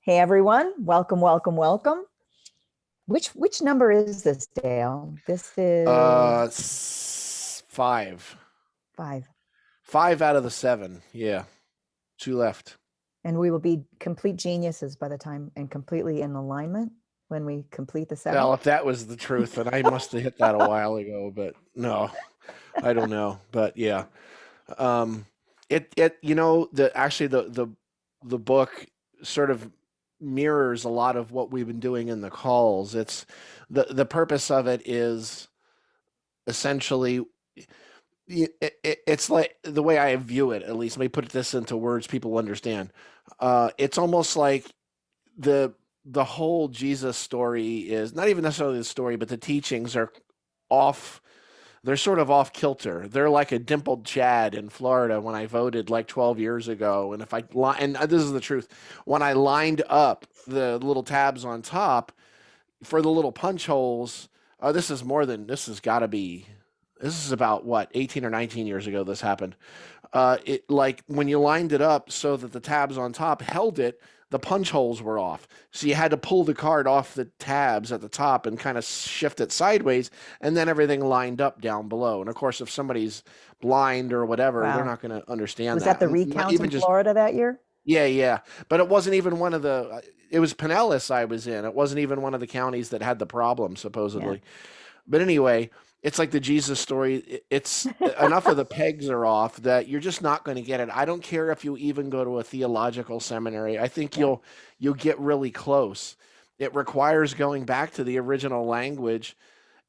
Hey everyone, welcome, welcome, welcome. Which number is this, Dale? This is Five. five, Five out of the seven. Yeah. Two left. and we will be complete geniuses by the time and completely in alignment when we complete the Well, seventh. if that was the truth, then I must have hit that a while ago, but no, I don't know. But yeah. Um the book sort of mirrors a lot of what we've been doing in the calls. It's the purpose of it is essentially it's like the way I view it, at least. Let me put this into words people understand. It's almost like the the whole Jesus story is not even necessarily the story, but the teachings are off. They're sort of off kilter. They're like a dimpled Chad in Florida when I voted like 12 years ago. And and this is the truth, when I lined up the little tabs on top for the little punch holes, this has got to be, this is about what, 18 or 19 years ago this happened. It like when you lined it up so that the tabs on top held it, the punch holes were off. So you had to pull the card off the tabs at the top and kind of shift it sideways, and then everything lined up down below. And of course, if somebody's blind or whatever, they're Wow. not going to understand Was that that. the Not recount in even just, Florida that year? yeah, yeah. But it wasn't even one of the, it was Pinellas I was in. It wasn't even one of the counties that had the problem, Yeah. supposedly. But anyway, it's like the Jesus story. It's enough of the pegs are off that you're just not going to get it. I don't care if you even go to a theological seminary. I think Yeah. you'll get really close. It requires going back to the original language,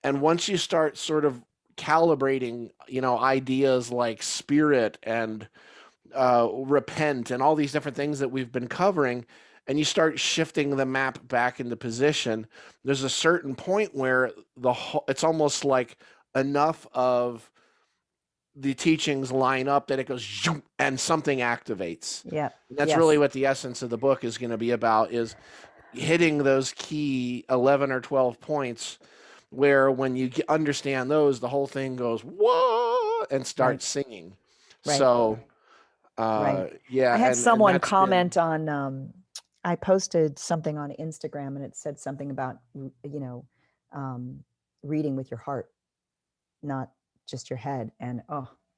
and once you start sort of calibrating, ideas like spirit and repent and all these different things that we've been covering, and you start shifting the map back into position, there's a certain point where it's almost like enough of the teachings line up that it goes zoom, and something activates. Yeah. And that's really Yes. what the essence of the book is going to be about, is hitting those key 11 or 12 points where when you understand those, the whole thing goes whoa and Right. starts singing. Right. So Right. yeah, I had and someone that's been. comment on I posted something on Instagram and it said something about um reading with your heart, not just your head. And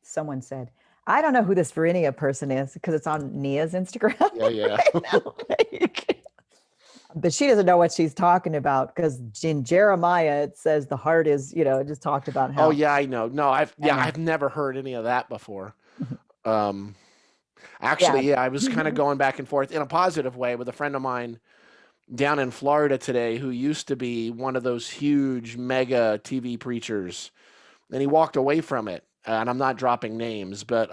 someone said, I don't know who this Virenia person is because it's on Nia's Instagram Yeah, yeah. right now. But she doesn't know what she's talking about because in Jeremiah it says the heart is, it just talked about Oh how yeah, I know. No, I know. I've never heard any of that before. Um, Yeah. Actually, yeah, I was kind of going back and forth in a positive way with a friend of mine down in Florida today who used to be one of those huge mega TV preachers, and he walked away from it. And I'm not dropping names, but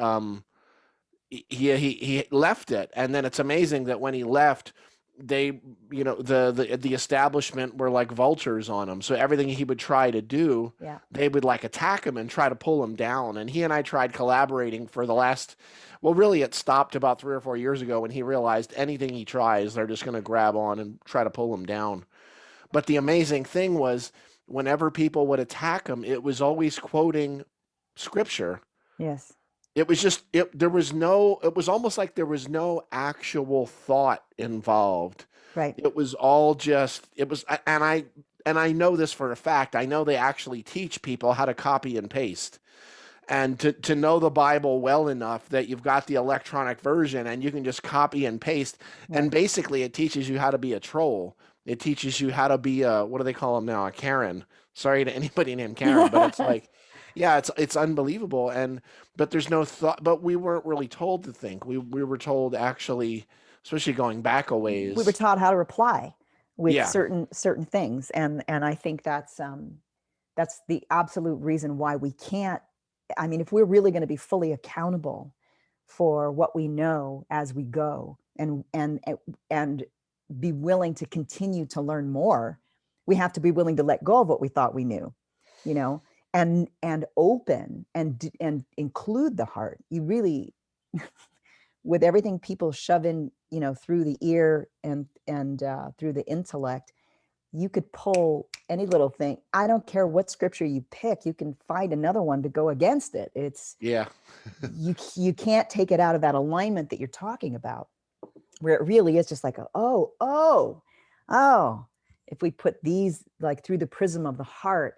he left it, and then it's amazing that when he left, they the establishment were like vultures on him. So everything he would try to do, Yeah. they would like attack him and try to pull him down. And he and I tried collaborating for the last, well, really it stopped about 3 or 4 years ago when he realized anything he tries, they're just going to grab on and try to pull him down. But the amazing thing was, whenever people would attack him, it was always quoting scripture. Yes. It was just there was no, it was almost like there was no actual thought involved. Right. It was all just, it was, and I know this for a fact. I know they actually teach people how to copy and paste, and to know the Bible well enough that you've got the electronic version and you can just copy and paste. And Right. basically it teaches you how to be a troll. It teaches you how to be a, what do they call them now, a Karen. Sorry to anybody named Karen, but it's like, yeah, it's unbelievable. And but there's no thought, but we weren't really told to think. We were told, actually, especially going back a We were ways. taught how to reply with Yeah. certain things, and I think that's the absolute reason why we can't. I mean, if we're really going to be fully accountable for what we know as we go, and be willing to continue to learn more, we have to be willing to let go of what we thought we knew, you know, and open and include the heart. You really, with everything people shove in, through the ear and through the intellect, you could pull any little thing. I don't care what scripture you pick, you can find another one to go against it. It's Yeah. you can't take it out of that alignment that you're talking about. where it really is just like, oh, if we put these like through the prism of the heart,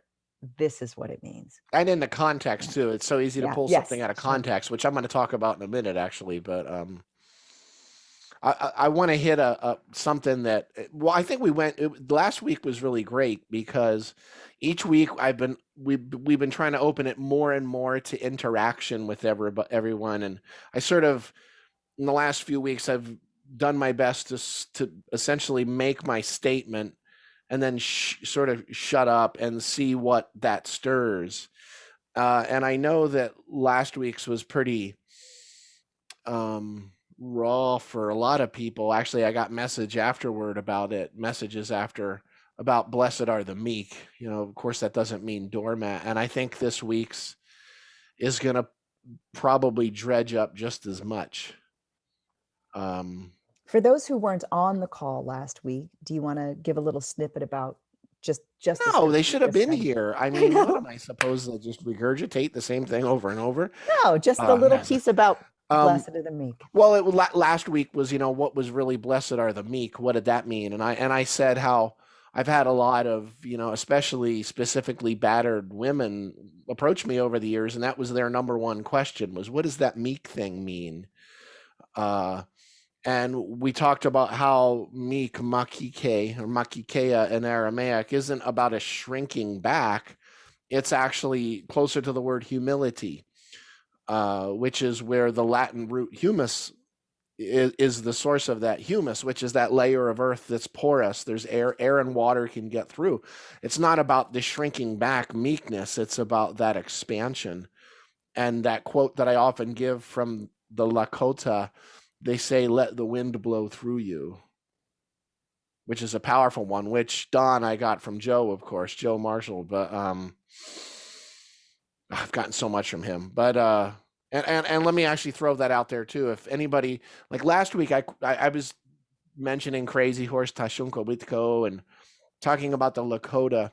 this is what it means. And in the context Yeah. too, it's so easy to Yeah. pull something Yes. out of Sure. context, which I'm going to talk about in a minute, actually. But I want to hit a something that, well, I think last week was really great because each week we've been trying to open it more and more to interaction with everyone, and I sort of in the last few weeks I've done my best to essentially make my statement and then sort of shut up and see what that stirs. And I know that last week's was pretty raw for a lot of people. Actually, I got messages after about blessed are the meek. Of course, that doesn't mean doormat. And I think this week's is going to probably dredge up just as much. For those who weren't on the call last week, do you want to give a little snippet about just the No, they scripture should you have just been read? here. I I mean, what am know. I supposed to just regurgitate the same thing over and over? No, just the little piece about Um, blessed are the meek. well, last week was, what was really blessed are the meek. What did that mean? And I said how I've had a lot of, especially specifically battered women approach me over the years, and that was their number one question was, what does that meek thing mean? And we talked about how meek, makike, or makikeia in Aramaic, isn't about a shrinking back. It's actually closer to the word humility, which is where the Latin root humus is the source of that humus, which is that layer of earth that's porous. There's air and water can get through. It's not about the shrinking back meekness. It's about that expansion. And that quote that I often give from the Lakota, they say, let the wind blow through you, which is a powerful one, which Don I got from Joe, of course, Joe Marshall. But I've gotten so much from him. But and let me actually throw that out there too. If anybody, like last week, I was mentioning Crazy Horse Tashunko Witko and talking about the Lakota.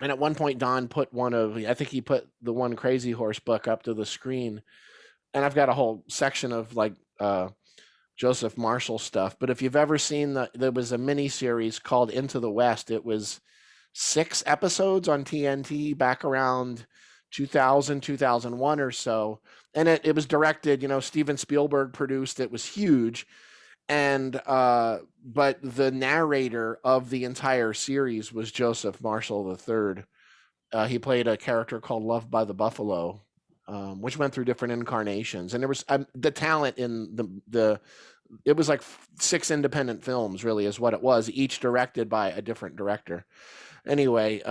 And at one point, Don put I think he put the one Crazy Horse book up to the screen. And I've got a whole section of like Joseph Marshall stuff. But if you've ever seen there was a mini series called Into the West. It was 6 episodes on TNT back around 2000, 2001 or so. And it was directed, Steven Spielberg produced. It was huge. And but the narrator of the entire series was Joseph Marshall III. He played a character called Love by the Buffalo, which went through different incarnations. And there was the talent in the it was like 6 independent films, really, is what it was, each directed by a different director. Anyway,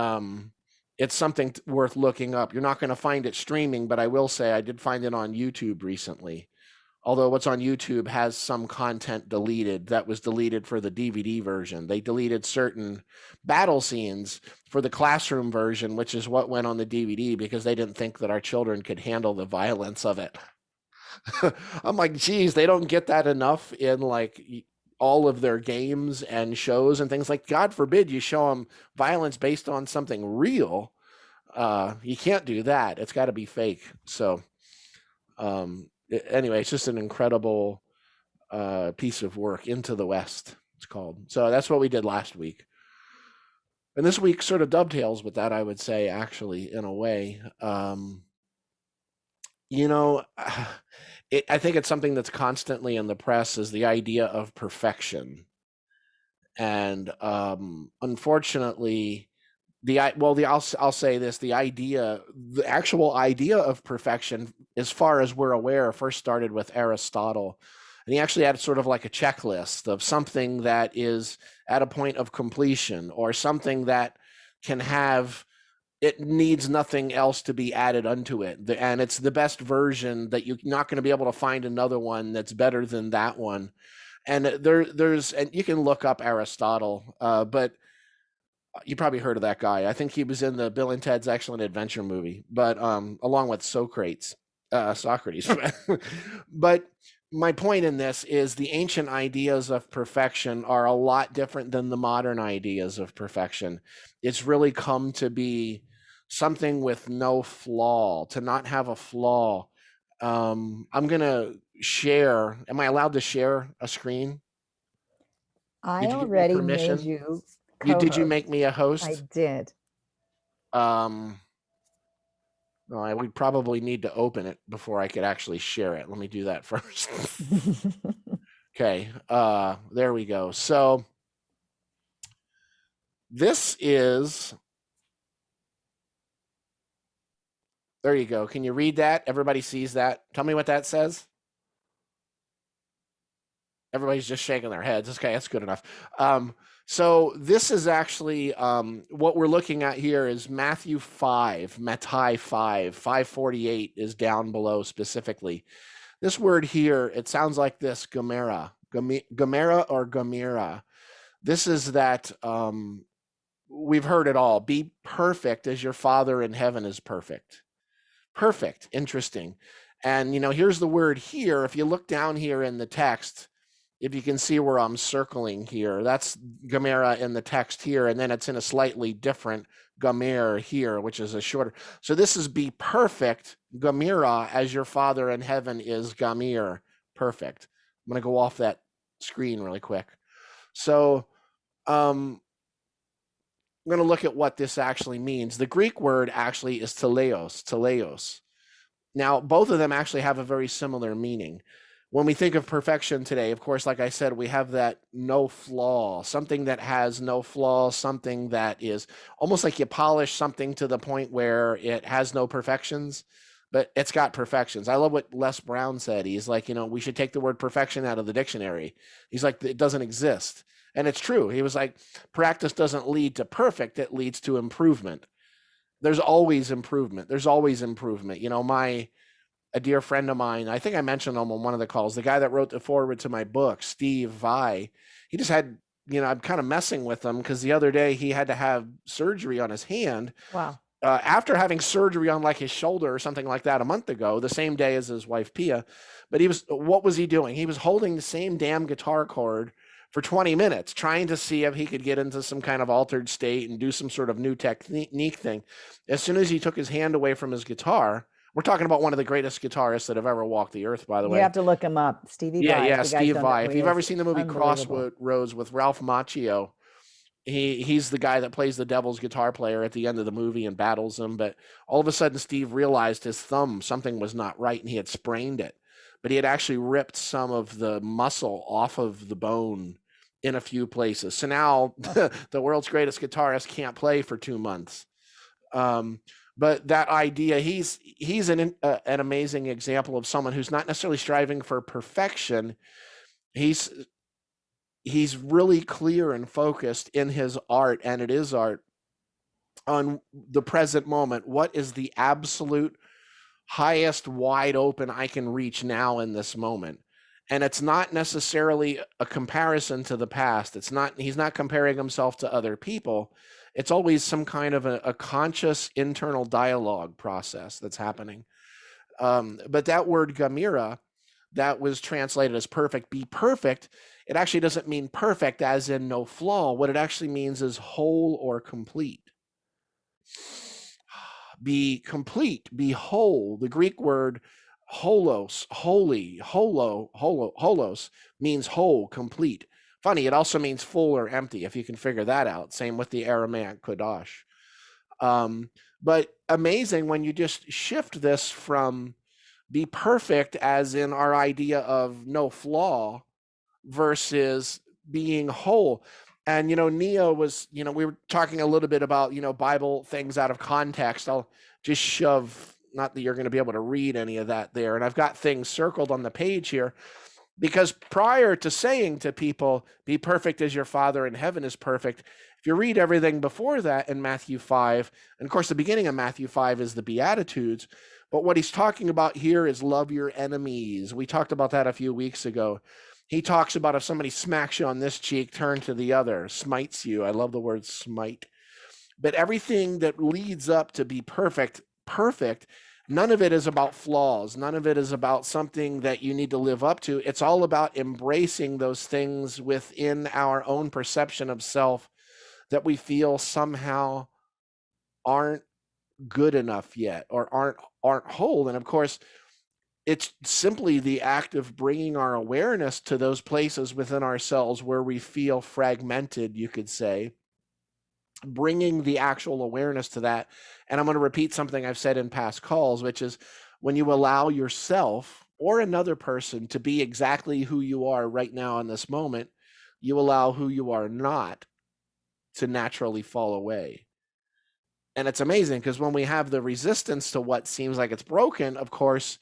it's something worth looking up. You're not going to find it streaming, but I will say I did find it on YouTube recently. Although what's on YouTube has some content deleted that was deleted for the DVD version. They deleted certain battle scenes for the classroom version, which is what went on the DVD because they didn't think that our children could handle the violence of it. I'm like, geez, they don't get that enough in like all of their games and shows and things. Like, God forbid you show them violence based on something real. You can't do that. It's got to be fake. So anyway, it's just an incredible piece of work. Into the West, it's called. So that's what we did last week. And this week sort of dovetails with that, I would say, actually, in a way. I think it's something that's constantly in the press is the idea of perfection. And unfortunately, I'll say this: the actual idea of perfection, as far as we're aware, first started with Aristotle, and he actually had sort of like a checklist of something that is at a point of completion or something that can have. It needs nothing else to be added unto it, and it's the best version that you're not going to be able to find another one that's better than that one. And and you can look up Aristotle, but you probably heard of that guy. I think he was in the Bill and Ted's Excellent Adventure movie, but along with Socrates. But my point in this is the ancient ideas of perfection are a lot different than the modern ideas of perfection. It's really come to be something with no flaw, to not have a flaw. I'm going to share. Am I allowed to share a screen? I Did you give me already made permission? you Did you make co-host. me a I host? did. Um, no, I would probably need to open it before I could actually share it. Let me do that first. Okay. There we go. So this is, there you go. Can you read that? Everybody sees that. Tell me what that says. Everybody's just shaking their heads. Okay, that's good enough. So this is actually what we're looking at here is Matthew 5, Mattai 5, 548 is down below specifically. This word here, it sounds like this, gamera, gamera or gamira. This is that, we've heard it all. Be perfect as your Father in heaven is perfect. Perfect, interesting. And, here's the word here. If you look down here in the text, if you can see where I'm circling here, that's Gamera in the text here, and then it's in a slightly different Gamer here, which is a shorter. So this is be perfect, Gamera, as your Father in heaven is Gamir, perfect. I'm going to go off that screen really quick. So I'm going to look at what this actually means. The Greek word actually is teleos. Now, both of them actually have a very similar meaning. When we think of perfection today, of course, like I said, we have that no flaw, something that has no flaw, something that is almost like you polish something to the point where it has no perfections, but it's got perfections. I love what Les Brown said. He's like, we should take the word perfection out of the dictionary. He's like, it doesn't exist. And it's true. He was like, practice doesn't lead to perfect, it leads to improvement. There's always improvement. There's always improvement. A dear friend of mine, I think I mentioned him on one of the calls, the guy that wrote the foreword to my book, Steve Vai, he just had, I'm kind of messing with him because the other day he had to have surgery on his hand. Wow. After having surgery on like his shoulder or something like that a month ago, the same day as his wife Pia. But what was he doing? He was holding the same damn guitar chord for 20 minutes, trying to see if he could get into some kind of altered state and do some sort of new technique thing. As soon as he took his hand away from his guitar, we're talking about one of the greatest guitarists that have ever walked the earth, by the You way. have to look him up. Stevie Vai. Yeah, If you guys Steve don't know Vai. who If he you've ever is, seen the movie unbelievable. Crossroads with Ralph Macchio, he's the guy that plays the devil's guitar player at the end of the movie and battles him. But all of a sudden, Steve realized his thumb, something was not right, and he had sprained it. But he had actually ripped some of the muscle off of the bone in a few places. So now the world's greatest guitarist can't play for 2 months. But that idea, he's an amazing example of someone who's not necessarily striving for perfection. He's really clear and focused in his art, and it is art, on the present moment. What is the absolute highest wide open I can reach now in this moment? And it's not necessarily a comparison to the past. He's not comparing himself to other people. It's always some kind of a conscious internal dialogue process that's happening. But that word gamira, that was translated as perfect, be perfect, it actually doesn't mean perfect as in no flaw. What it actually means is whole or complete. Be complete, be whole. The Greek word holos, holy, holos means whole, complete. Funny, it also means full or empty, if you can figure that out. Same with the Aramaic kodash. But amazing when you just shift this from be perfect as in our idea of no flaw versus being whole. And, Nia was, we were talking a little bit about, Bible things out of context. I'll just shove, not that you're going to be able to read any of that there. And I've got things circled on the page here because prior to saying to people, be perfect as your Father in heaven is perfect, if you read everything before that in Matthew 5, and of course, the beginning of Matthew 5 is the Beatitudes, but what he's talking about here is love your enemies. We talked about that a few weeks ago. He talks about if somebody smacks you on this cheek, turn to the other, smites you. I love the word smite. But everything that leads up to be perfect, none of it is about flaws. None of it is about something that you need to live up to. It's all about embracing those things within our own perception of self that we feel somehow aren't good enough yet or aren't whole. And of course, it's simply the act of bringing our awareness to those places within ourselves where we feel fragmented, you could say, bringing the actual awareness to that. And I'm going to repeat something I've said in past calls, which is when you allow yourself or another person to be exactly who you are right now in this moment, you allow who you are not to naturally fall away. And it's amazing because when we have the resistance to what seems like it's broken, of course,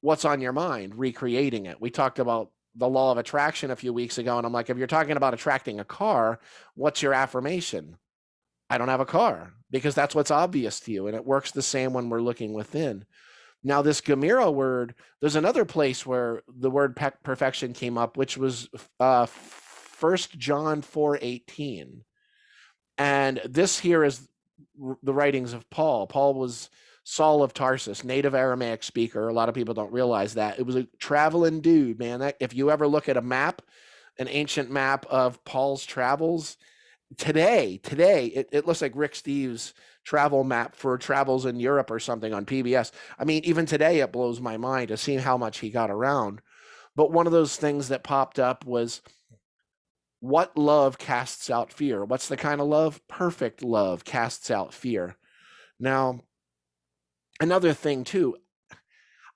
what's on your mind? Recreating it. We talked about the law of attraction a few weeks ago, and I'm like, if you're talking about attracting a car, what's your affirmation? I don't have a car, because that's what's obvious to you. And it works the same when we're looking within. Now, this Gemara word, there's another place where the word perfection came up, which was 1 John 4:18. And this here is the writings of Paul. Paul was Saul of Tarsus, native Aramaic speaker. A lot of people don't realize that. It was a traveling dude, man. That, if you ever look at a map, an ancient map of Paul's travels, today, it looks like Rick Steves' travel map for travels in Europe or something on PBS. I mean, even today, it blows my mind to see how much he got around. But one of those things that popped up was, what love casts out fear? What's the kind of love? Perfect love casts out fear. Now, another thing too,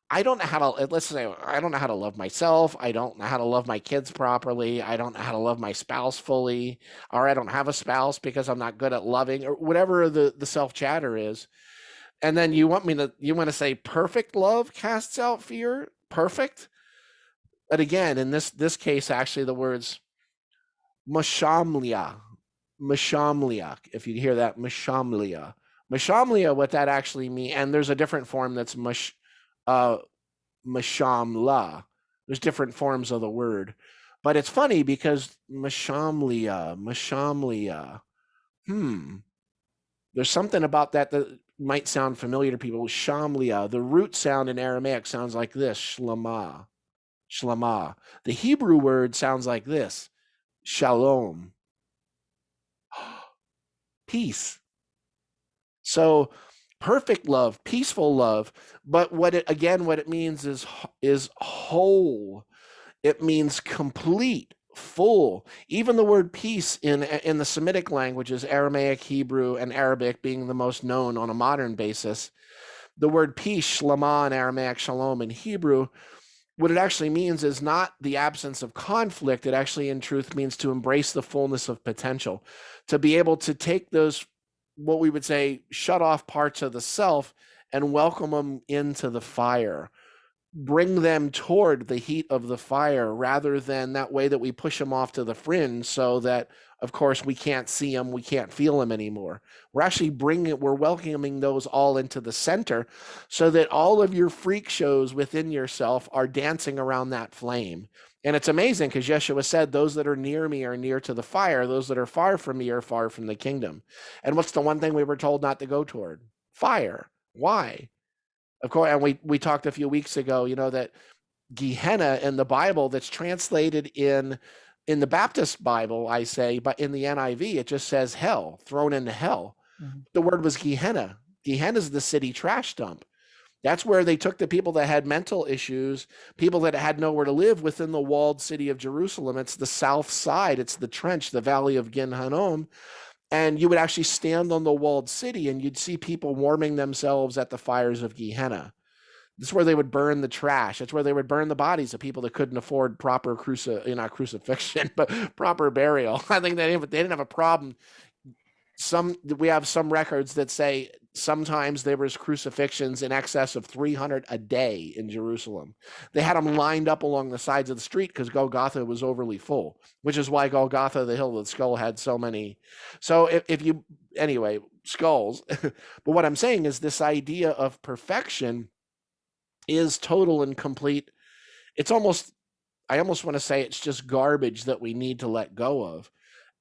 I don't know how to, let's say, I don't know how to love myself. I don't know how to love my kids properly. I don't know how to love my spouse fully, or I don't have a spouse because I'm not good at loving, or whatever the self chatter is. And then you want to say perfect love casts out fear? Perfect? But again, in this case, actually the words mashamlia, if you hear that, mashamlia, what that actually means, and there's a different form that's mashamla. There's different forms of the word, but it's funny because mashamlia, there's something about that might sound familiar to people. Shamlia, the root sound in Aramaic sounds like this, shlama. The Hebrew word sounds like this, shalom, peace. So perfect love, peaceful love, but what it means is whole. It means complete, full. Even the word peace in the Semitic languages, Aramaic, Hebrew, and Arabic being the most known on a modern basis, the word peace, shlama in Aramaic, shalom in Hebrew, what it actually means is not the absence of conflict. It actually, in truth, means to embrace the fullness of potential, to be able to take those, what we would say, shut off parts of the self and welcome them into the fire, bring them toward the heat of the fire, rather than that way that we push them off to the fringe so that, of course, we can't see them, we can't feel them anymore. We're actually we're welcoming those all into the center so that all of your freak shows within yourself are dancing around that flame. And it's amazing because Yeshua said, those that are near me are near to the fire. Those that are far from me are far from the kingdom. And what's the one thing we were told not to go toward? Fire. Why? Of course, and we talked a few weeks ago, that Gehenna in the Bible, that's translated in the Baptist Bible, I say, but in the NIV, it just says hell, thrown into hell. Mm-hmm. The word was Gehenna. Gehenna is the city trash dump. That's where they took the people that had mental issues, people that had nowhere to live within the walled city of Jerusalem. It's the south side. It's the trench, the valley of Gin Hinnom. And you would actually stand on the walled city and you'd see people warming themselves at the fires of Gehenna. This is where they would burn the trash. It's where they would burn the bodies of people that couldn't afford proper not crucifixion, but proper burial. I think they didn't have a problem. We have some records that say sometimes there was crucifixions in excess of 300 a day in Jerusalem. They had them lined up along the sides of the street because Golgotha was overly full, which is why Golgotha, the hill of the skull, had so many. So anyway, skulls. But what I'm saying is this idea of perfection is total and complete. I almost want to say it's just garbage that we need to let go of.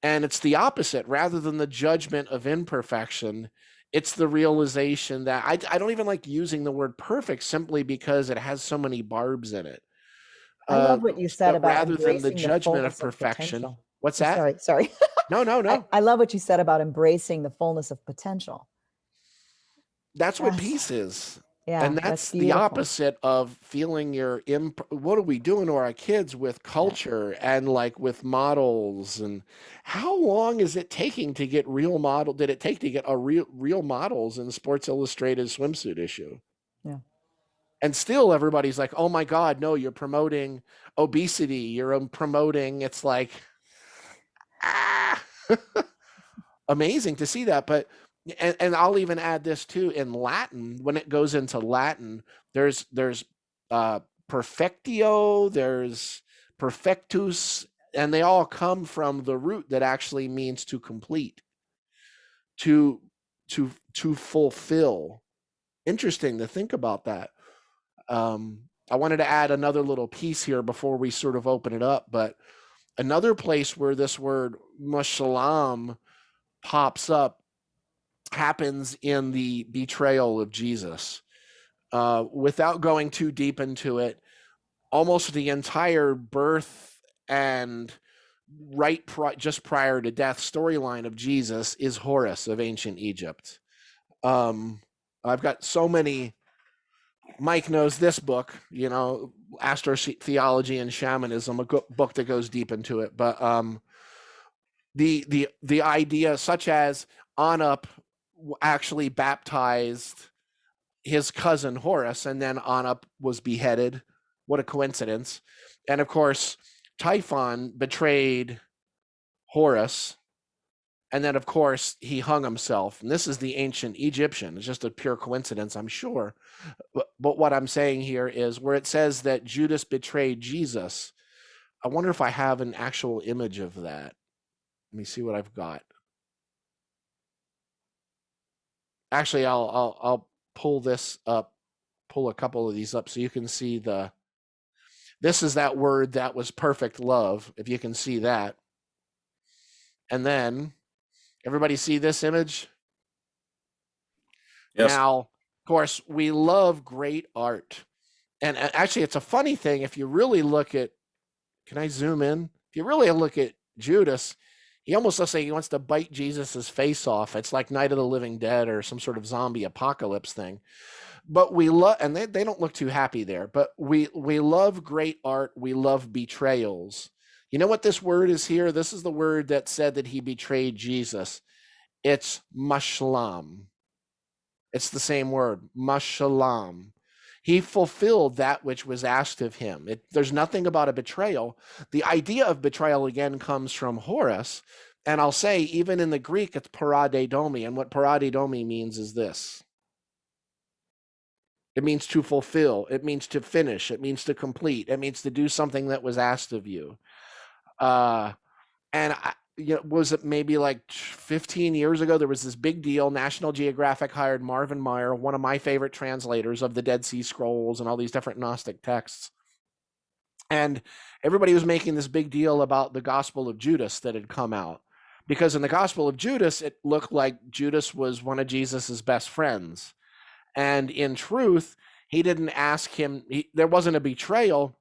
And it's the opposite. Rather than the judgment of imperfection, it's the realization that I don't even like using the word perfect simply because it has so many barbs in it. I love what you said about rather than the judgment of perfection. What's that? Sorry. No. I love what you said about embracing the fullness of potential. That's what peace is. Yeah, And that's that's the beautiful. opposite of feeling your what are we doing to our kids with Yeah. culture and like with models? And how long is it taking to get real model? Did it take to get a real models in Sports Illustrated swimsuit issue? Yeah. And still everybody's like, oh my God, no, you're promoting obesity. You're promoting, it's like, ah, amazing to see that. But, and I'll even add this too, in Latin, when it goes into Latin, there's uh, perfectio, there's perfectus, and they all come from the root that actually means to complete, to, to fulfill. Interesting to think about that. I wanted to add another little piece here before we sort of open it up, but another place where this word mashalam pops up happens in the betrayal of Jesus. Without going too deep into it, almost the entire birth and just prior to death storyline of Jesus is Horus of ancient Egypt. I've got so many. Mike knows this book, astro theology and shamanism, a book that goes deep into it. But the idea, such as Anup actually baptized his cousin Horus, and then Anup was beheaded. What a coincidence! And of course, Typhon betrayed Horus, and then of course he hung himself. And this is the ancient Egyptian. It's just a pure coincidence, I'm sure. But what I'm saying here is where it says that Judas betrayed Jesus. I wonder if I have an actual image of that. Let me see what I've got. Actually, I'll pull this up, pull a couple of these up so you can see this is that word that was perfect love, if you can see that. And then everybody see this image? Yes. Now, of course, we love great art. And actually, it's a funny thing. If you really look at, can I zoom in? If you really look at Judas, he almost looks like he wants to bite Jesus's face off. It's like Night of the Living Dead or some sort of zombie apocalypse thing. But we love, and they don't look too happy there, but we love great art. We love betrayals. You know what this word is here? This is the word that said that he betrayed Jesus. It's mashlam. It's the same word, mashalam. He fulfilled that which was asked of him. There's nothing about a betrayal. The idea of betrayal, again, comes from Horus. And I'll say, even in the Greek, it's paradidomi. And what paradidomi means is this. It means to fulfill. It means to finish. It means to complete. It means to do something that was asked of you. Was it maybe like 15 years ago? There was this big deal. National Geographic hired Marvin Meyer, one of my favorite translators of the Dead Sea Scrolls and all these different Gnostic texts. And everybody was making this big deal about the Gospel of Judas that had come out. Because in the Gospel of Judas, it looked like Judas was one of Jesus's best friends. And in truth, he didn't ask him, there wasn't a betrayal.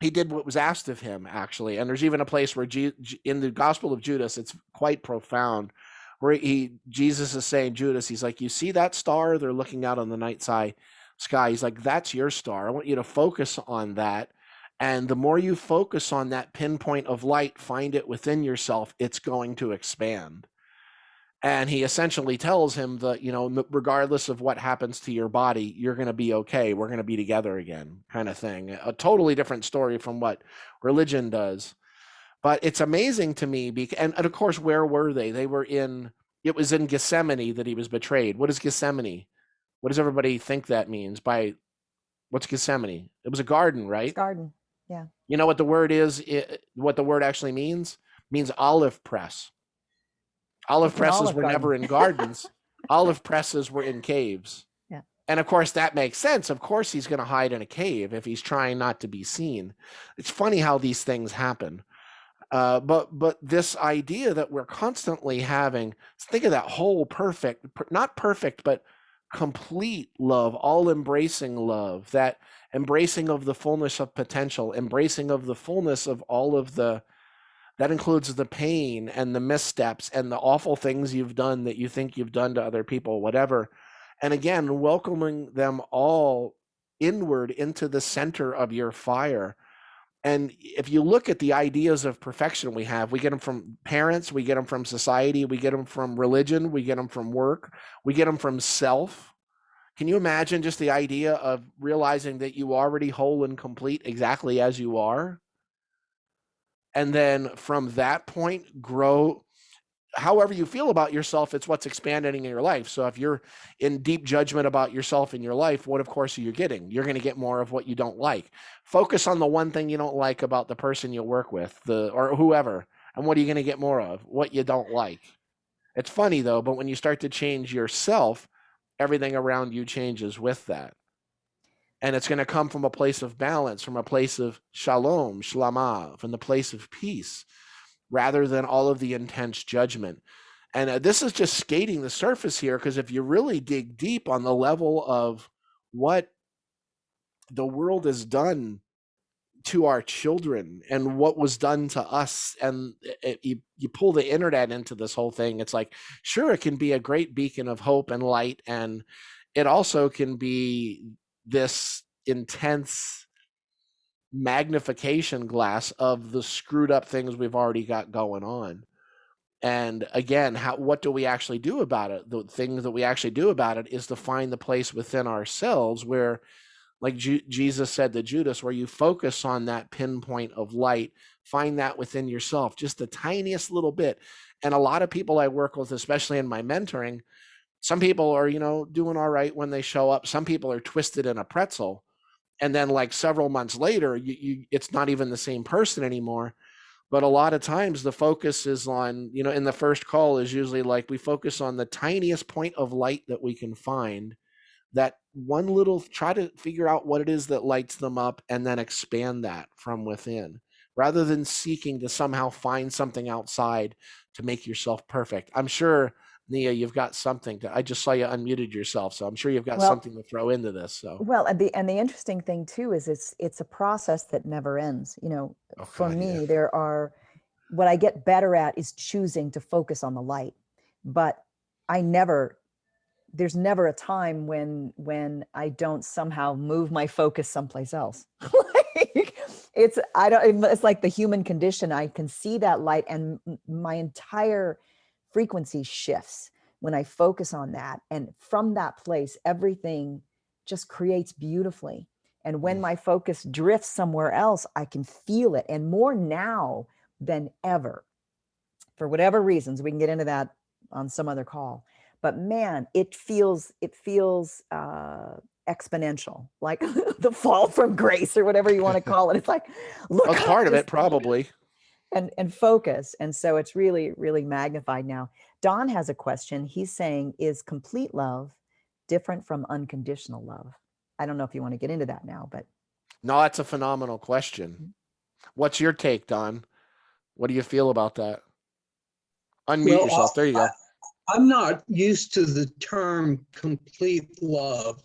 He did what was asked of him, actually. And there's even a place where in the Gospel of Judas, it's quite profound, where Jesus is saying, Judas, he's like, you see that star? They're looking out on the night sky. He's like, that's your star. I want you to focus on that. And the more you focus on that pinpoint of light, find it within yourself, it's going to expand. And he essentially tells him that, regardless of what happens to your body, you're going to be okay. We're going to be together again, kind of thing. A totally different story from what religion does. But it's amazing to me. And of course, where were they? It was in Gethsemane that he was betrayed. What is Gethsemane? What does everybody think that means? What's Gethsemane? It was a garden, right? Garden. Yeah. You know what the word is? What the word actually means? It means olive press. Olive presses were never in gardens. Olive presses were in caves. Yeah. And of course, that makes sense. Of course, he's going to hide in a cave if he's trying not to be seen. It's funny how these things happen. But this idea that we're constantly having, think of that whole perfect, not perfect, but complete love, all embracing love, that embracing of the fullness of potential, embracing of the fullness of all of that includes the pain and the missteps and the awful things you've done that you think you've done to other people, whatever. And again, welcoming them all inward into the center of your fire. And if you look at the ideas of perfection we get them from parents, we get them from society, we get them from religion, we get them from work, we get them from self. Can you imagine just the idea of realizing that you are already whole and complete exactly as you are? And then from that point, grow however you feel about yourself. It's what's expanding in your life. So if you're in deep judgment about yourself in your life, what of course are you getting? You're going to get more of what you don't like. Focus on the one thing you don't like about the person you work with, or whoever. And what are you going to get more of? What you don't like. It's funny though, but when you start to change yourself, everything around you changes with that. And it's going to come from a place of balance, from a place of shalom, shlama, from the place of peace, rather than all of the intense judgment. And this is just skating the surface here, because if you really dig deep on the level of what the world has done to our children and what was done to us, and you pull the internet into this whole thing, it's like, sure, it can be a great beacon of hope and light, and it also can be this intense magnification glass of the screwed up things we've already got going on. And again, what do we actually do about it? The thing that we actually do about it is to find the place within ourselves where, like Jesus said to Judas, where you focus on that pinpoint of light, find that within yourself, just the tiniest little bit. And a lot of people I work with, especially in my mentoring, some people are, doing all right when they show up. Some people are twisted in a pretzel. And then like several months later, it's not even the same person anymore. But a lot of times the focus is on, in the first call is usually like we focus on the tiniest point of light that we can find, that one little, try to figure out what it is that lights them up and then expand that from within, rather than seeking to somehow find something outside to make yourself perfect. I'm sure, Nia, you've got something I just saw you unmuted yourself, so I'm sure you've got something to throw into this. So and the interesting thing too is it's a process that never ends. For me, there are, what I get better at is choosing to focus on the light, but there's never a time when I don't somehow move my focus someplace else. It's like the human condition. I can see that light and my entire frequency shifts when I focus on that. And from that place, everything just creates beautifully. And when my focus drifts somewhere else, I can feel it, and more now than ever. For whatever reasons, we can get into that on some other call. But man, it feels exponential, like the fall from grace or whatever you want to call it. It's like, look, that's part of it, probably. And focus. And so it's really, really magnified now. Don has a question. He's saying, is complete love different from unconditional love? I don't know if you want to get into that now, but. No, that's a phenomenal question. What's your take, Don? What do you feel about that? Unmute yourself. There you go. I'm not used to the term complete love,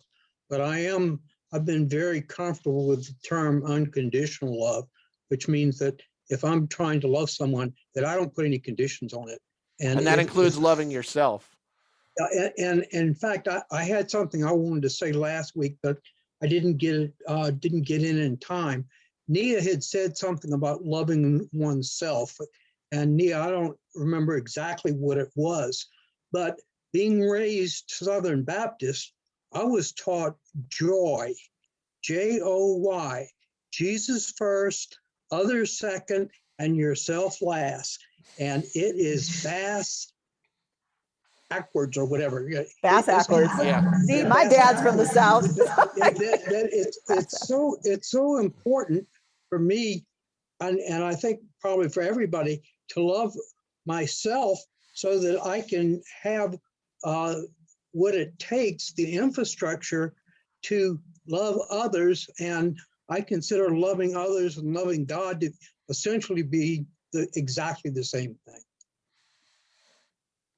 but I've been very comfortable with the term unconditional love, which means that if I'm trying to love someone, that I don't put any conditions on it. And that includes loving yourself. And in fact, I had something I wanted to say last week, but I didn't get in time. Nia had said something about loving oneself. And Nia, I don't remember exactly what it was, but being raised Southern Baptist, I was taught joy, Joy, Jesus first, others second, and yourself last. And it is bass backwards or whatever. Bass backwards. Yeah. See, my dad's from the South. It's so important for me, and I think probably for everybody, to love myself so that I can have what it takes, the infrastructure to love others. And I consider loving others and loving God to essentially be exactly the same thing.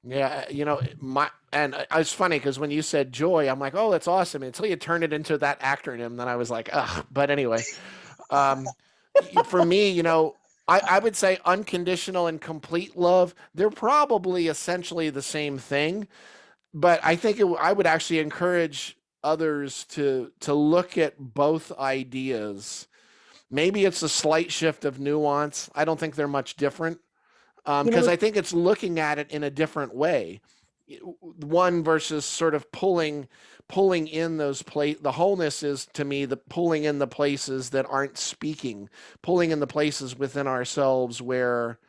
Yeah, it's funny because when you said joy, I'm like, oh, that's awesome. Until you turned it into that acronym, then I was like, ugh. But anyway, for me, I would say unconditional and complete love, they're probably essentially the same thing. but I think I would actually encourage others to look at both ideas. Maybe it's a slight shift of nuance. I don't think they're much different, You know, because I think it's looking at it in a different way. One versus sort of pulling in those the wholeness is, to me, the pulling in the places that aren't speaking, pulling in the places within ourselves where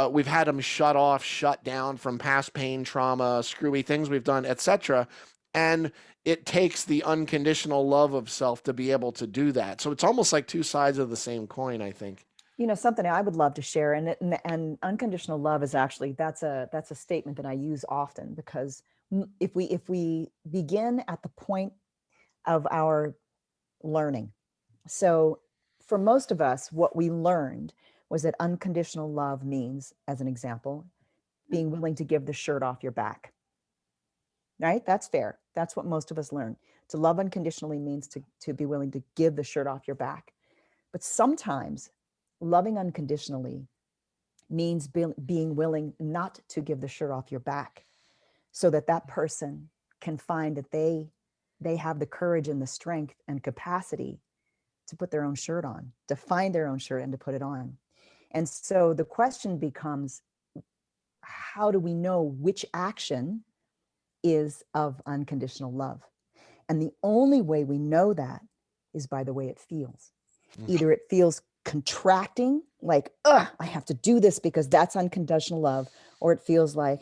we've had them shut off, shut down from past pain, trauma, screwy things we've done, etc. And it takes the unconditional love of self to be able to do that. So it's almost like two sides of the same coin, I think. you know, something I would love to share, and unconditional love is actually, that's a statement that I use often, because if we begin at the point of our learning. So for most of us, what we learned was that unconditional love means, as an example, being willing to give the shirt off your back. Right? That's fair. That's what most of us learn. To love unconditionally means to be willing to give the shirt off your back. But sometimes loving unconditionally means being willing not to give the shirt off your back, so that that person can find that they have the courage and the strength and capacity to put their own shirt on, to find their own shirt and to put it on. And so the question becomes, how do we know which action is of unconditional love? And the only way we know that is by the way it feels. Either it feels contracting, like, ugh, I have to do this because that's unconditional love, or it feels like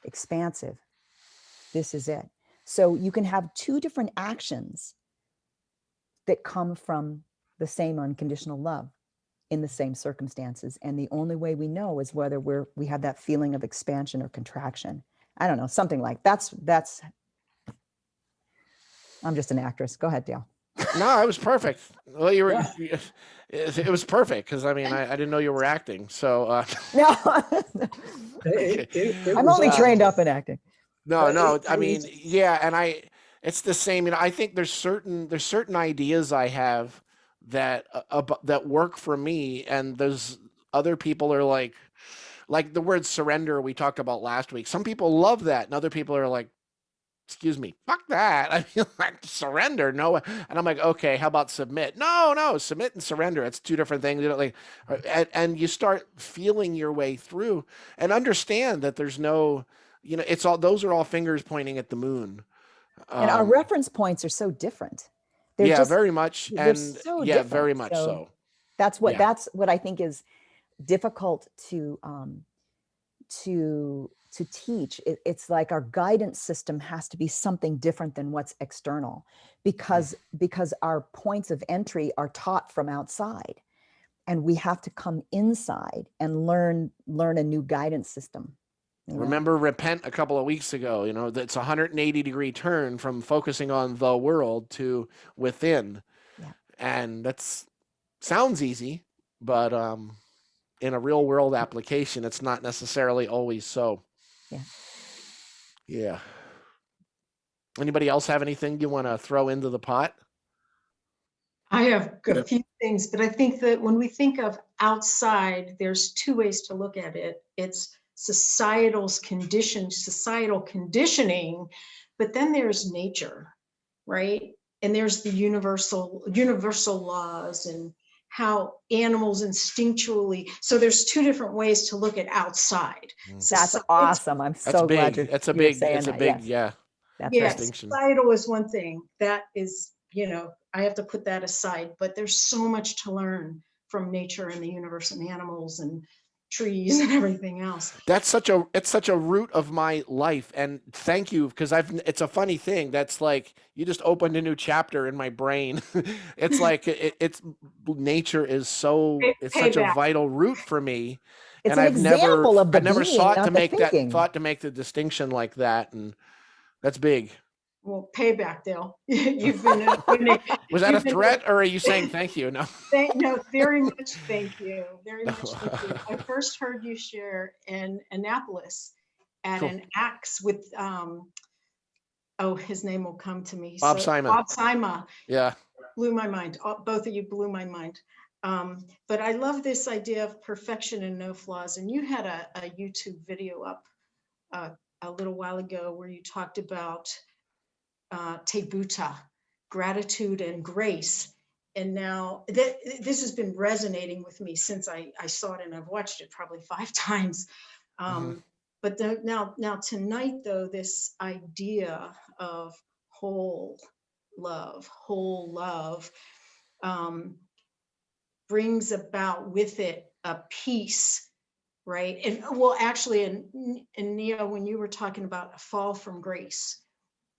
expansive. This is it. So you can have two different actions that come from the same unconditional love in the same circumstances. And the only way we know is whether we have that feeling of expansion or contraction. I don't know, something like that's I'm just an actress. Go ahead, Dale. No, it was perfect. Well, you were. It was perfect, because I mean, I didn't know you were acting. So No, It I'm was only awesome. trained up in acting. no. I mean, yeah, and it's the same. You know, I think there's certain ideas I have that that work for me, and there's other people are like the word surrender we talked about last week. Some people love that, and other people are like, excuse me, fuck that. I mean, like, surrender, no. And I'm like, okay, how about submit? No, submit and surrender, it's two different things. You know, like, and you start feeling your way through and understand that there's no, you know, it's all, those are all fingers pointing at the moon. And our reference points are so different. They're Yeah, just, very much. they're And so yeah, different. very much so. That's what, Yeah. that's what I think is difficult to teach. It's like our guidance system has to be something different than what's external, because our points of entry are taught from outside, and we have to come inside and learn a new guidance system. You know? Remember repent a couple of weeks ago, you know, that's a 180-degree turn from focusing on the world to within. Yeah. And that's sounds easy, but in a real world application, it's not necessarily always so. Yeah. Yeah. Anybody else have anything you want to throw into the pot? I have a few things, but I think that when we think of outside, there's two ways to look at it. It's societal conditioning, but then there's nature, right? And there's the universal laws and how animals instinctually. So there's two different ways to look at outside. That's awesome. I'm so glad you're saying that. Yeah. Yes, societal is one thing. That is, you know, I have to put that aside, but there's so much to learn from nature and the universe and animals and trees and everything else. It's such a root of my life, and thank you, because it's a funny thing that's like you just opened a new chapter in my brain. It's like it's nature is such a vital root for me. It's and an example of the I never being, sought not to the make thinking. to make the distinction like that, and that's big. Well, payback, Dale. You've been was that a threat, or are you saying thank you? No. No, very much thank you. Very much thank you. I first heard you share in Annapolis at an Acts with his name will come to me. Bob Simon. Bob Simon. Yeah. Blew my mind. Both of you blew my mind. But I love this idea of perfection and no flaws. And you had a YouTube video up a little while ago where you talked about tebuta, gratitude and grace. And now this has been resonating with me since I saw it, and I've watched it probably 5 times. But now tonight, though, this idea of whole love brings about with it a peace, right? And well, actually, in Nia, when you were talking about a fall from grace,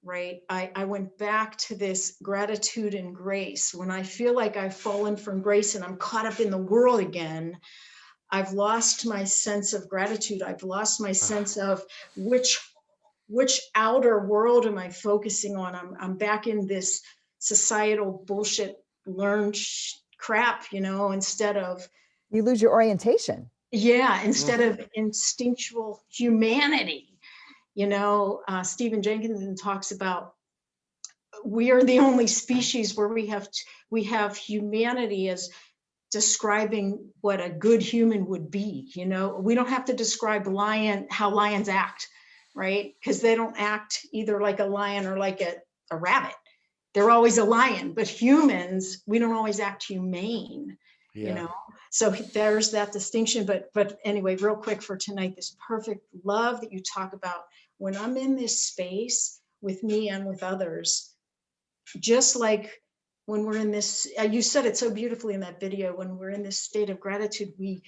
right? I went back to this gratitude and grace. When I feel like I've fallen from grace and I'm caught up in the world again, I've lost my sense of gratitude. I've lost my sense of which outer world am I focusing on? I'm back in this societal bullshit learned crap, instead of, You lose your orientation. instead of instinctual humanity. Stephen Jenkinson talks about we are the only species where we have humanity as describing what a good human would be. We don't have to describe how lions act, right? Because they don't act either like a lion or like a rabbit. They're always a lion. But humans, we don't always act humane. So there's that distinction. But anyway, real quick for tonight, this perfect love that you talk about, when I'm in this space with me and with others, just like when we're in this, you said it so beautifully in that video, when we're in this state of gratitude, we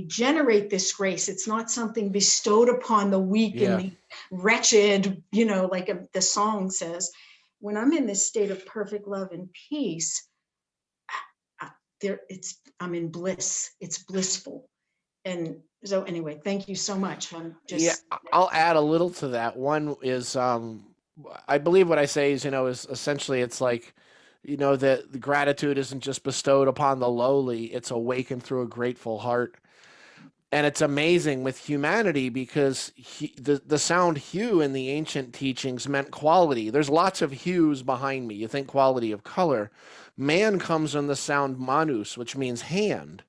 generate this grace. It's not something bestowed upon the weak and the wretched, like the song says. When I'm in this state of perfect love and peace, I'm in bliss. It's blissful. And so anyway, thank you so much. I'll add a little to that. One is, I believe what I say is essentially it's like, that the gratitude isn't just bestowed upon the lowly, it's awakened through a grateful heart. And it's amazing with humanity because the sound hue in the ancient teachings meant quality. There's lots of hues behind me. You think quality of color. Man comes from the sound manus, which means hand.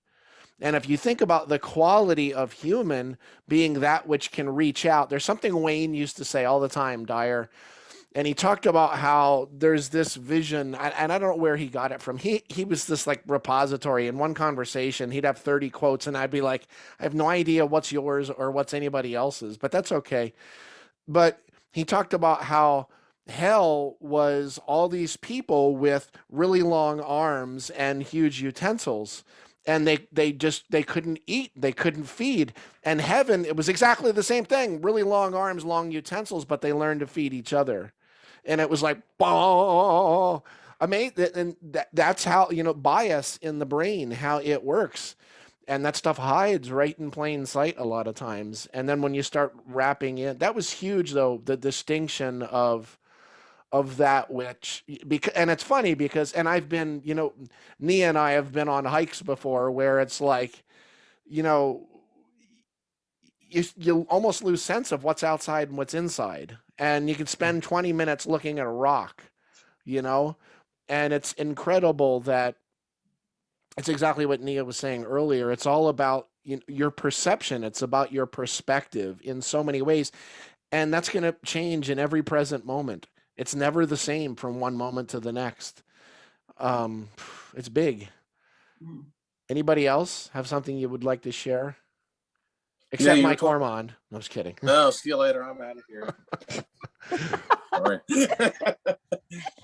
And if you think about the quality of human being that which can reach out, there's something Wayne used to say all the time, Dyer. And he talked about how there's this vision, and I don't know where he got it from. He was this like repository. In one conversation, he'd have 30 quotes, and I'd be like, I have no idea what's yours or what's anybody else's, but that's okay. But he talked about how hell was all these people with really long arms and huge utensils. And they couldn't eat, they couldn't feed. And heaven, it was exactly the same thing, really long arms, long utensils, but they learned to feed each other. And it was like, bah, amazing. And that's how, bias in the brain, how it works. And that stuff hides right in plain sight a lot of times. And then when you start wrapping in, that was huge though, the distinction of that which, and it's funny because, and I've been, Nia and I have been on hikes before where it's like, you almost lose sense of what's outside and what's inside. And you can spend 20 minutes looking at a rock, and it's incredible that it's exactly what Nia was saying earlier. It's all about your perception. It's about your perspective in so many ways. And that's going to change in every present moment. It's never the same from one moment to the next. It's big. Anybody else have something you would like to share? Except Mike Ormond. No, I'm just kidding. No, see you later. I'm out of here. Sorry.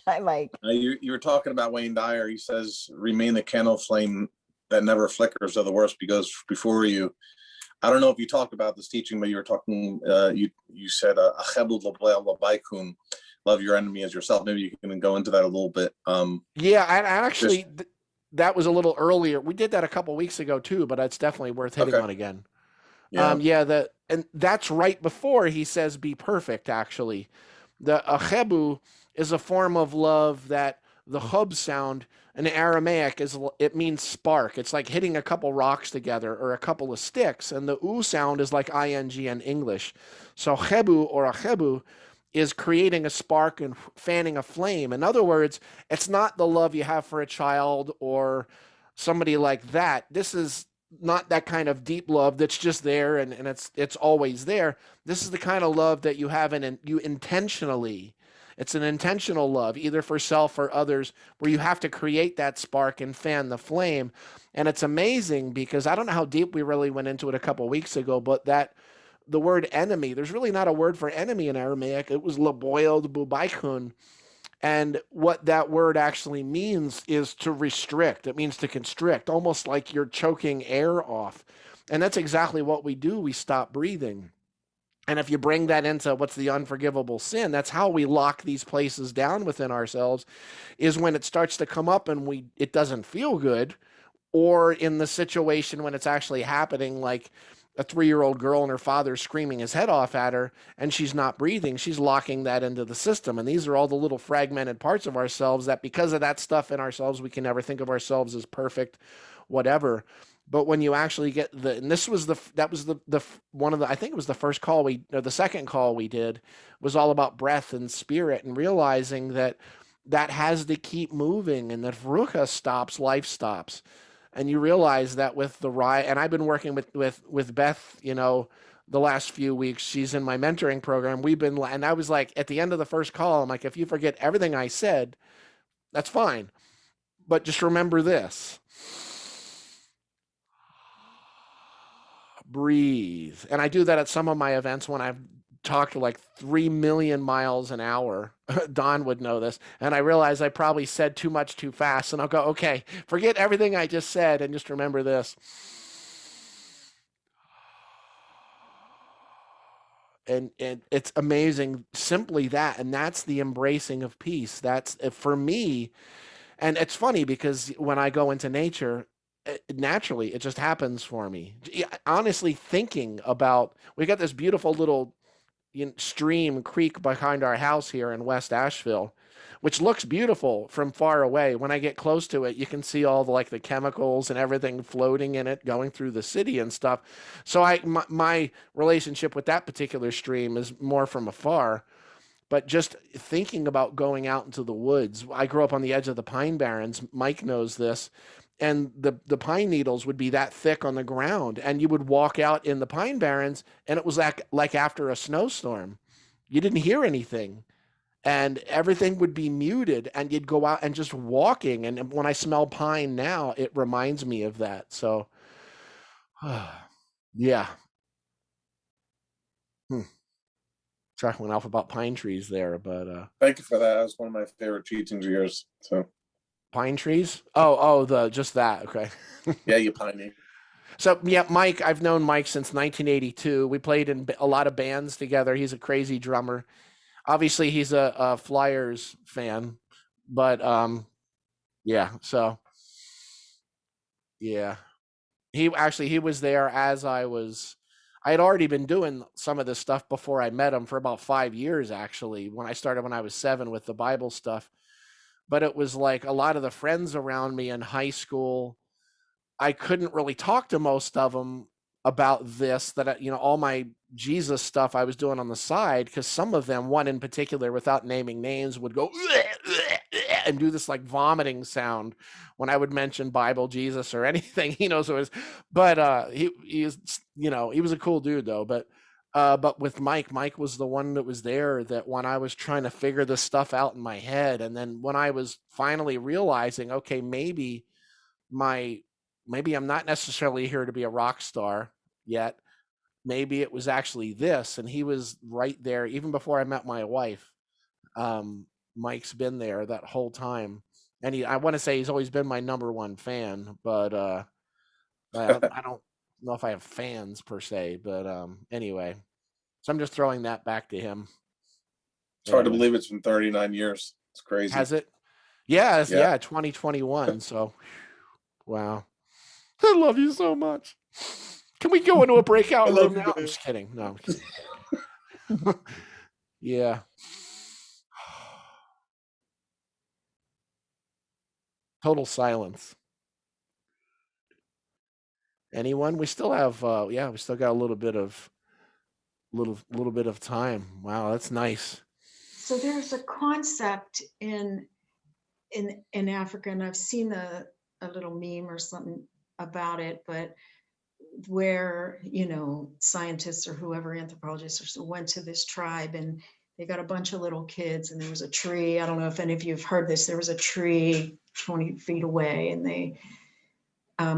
Hi, Mike. You were talking about Wayne Dyer. He says, remain the candle flame that never flickers, though the worst because before you. I don't know if you talked about this teaching, but you were talking, you said, love your enemy as yourself. Maybe you can go into that a little bit. Yeah, I actually, that was a little earlier. We did that a couple weeks ago too, but it's definitely worth hitting on again. Yeah. And that's right before he says, be perfect, actually. The achebu is a form of love that the hub sound in Aramaic it means spark. It's like hitting a couple rocks together or a couple of sticks. And the u sound is like ing in English. So chebu or achebu is creating a spark and fanning a flame. In other words, it's not the love you have for a child or somebody like that. This is not that kind of deep love that's just there and it's always there. This is the kind of love that you have and you intentionally, it's an intentional love, either for self or others, where you have to create that spark and fan the flame. And it's amazing because I don't know how deep we really went into it a couple of weeks ago, but that the word enemy, there's really not a word for enemy in Aramaic. It was laboiled bubaikun. And what that word actually means is to restrict. It means to constrict, almost like you're choking air off. And that's exactly what we do. We stop breathing. And if you bring that into what's the unforgivable sin, that's how we lock these places down within ourselves, is when it starts to come up and it doesn't feel good, or in the situation when it's actually happening, like a 3-year-old girl and her father screaming his head off at her and she's not breathing, she's locking that into the system. And these are all the little fragmented parts of ourselves that, because of that stuff in ourselves, we can never think of ourselves as perfect, whatever. But when you actually get and this was one of the, I think it was the first call or the second call we did, was all about breath and spirit, and realizing that has to keep moving, and that if rucha stops, life stops. And you realize that with the riot, and I've been working with Beth, the last few weeks. She's in my mentoring program. And I was like, at the end of the first call, I'm like, if you forget everything I said, that's fine. But just remember this. Breathe. And I do that at some of my events when I've talked like 3 million miles an hour. Don would know this. And I realize I probably said too much too fast. And I'll go, okay, forget everything I just said and just remember this. And it's amazing, simply that. And that's the embracing of peace. That's for me. And it's funny because when I go into nature, naturally, it just happens for me. Honestly, thinking about, we got this beautiful little stream creek behind our house here in West Asheville, which looks beautiful from far away. When I get close to it, you can see all the chemicals and everything floating in it, going through the city and stuff. So my relationship with that particular stream is more from afar. But just thinking about going out into the woods, I grew up on the edge of the Pine Barrens. Mike knows this. And the pine needles would be that thick on the ground, and you would walk out in the Pine Barrens, and it was like after a snowstorm. You didn't hear anything, and everything would be muted, and you'd go out and just walking. And when I smell pine now, it reminds me of that. So, yeah. Track went off about pine trees there, but thank you for that. That was one of my favorite teachings of yours. So. Pine trees? Oh, just that. Okay. Yeah, you piney. So yeah, Mike, I've known Mike since 1982. We played in a lot of bands together. He's a crazy drummer. Obviously, he's a Flyers fan, but yeah. So yeah, he was there as I had already been doing some of this stuff before I met him for about 5 years, actually, when I started when I was 7 with the Bible stuff. But it was like a lot of the friends around me in high school, I couldn't really talk to most of them about this, that, all my Jesus stuff I was doing on the side, because some of them, one in particular, without naming names, would go and do this vomiting sound when I would mention Bible, Jesus, or anything, so it was, but he is, he was a cool dude though. But with Mike was the one that was there that when I was trying to figure this stuff out in my head, and then when I was finally realizing, okay, maybe I'm not necessarily here to be a rock star yet. Maybe it was actually this, and he was right there even before I met my wife. Mike's been there that whole time, and I want to say he's always been my number one fan, but I don't know if I have fans per se, but anyway. So I'm just throwing that back to him. It's hard to believe it's been 39 years. It's crazy. Has it? Yeah, yeah, 2021. So, wow. I love you so much. Can we go into a breakout room now? I'm just kidding. No. Yeah. Total silence. Anyone? We still have we still got a little bit of time. Wow, that's nice. So there's a concept in Africa, and I've seen a little meme or something about it, but where, scientists or whoever, anthropologists, went to this tribe, and they got a bunch of little kids, and there was a tree. I don't know if any of you have heard this. There was a tree 20 feet away, and they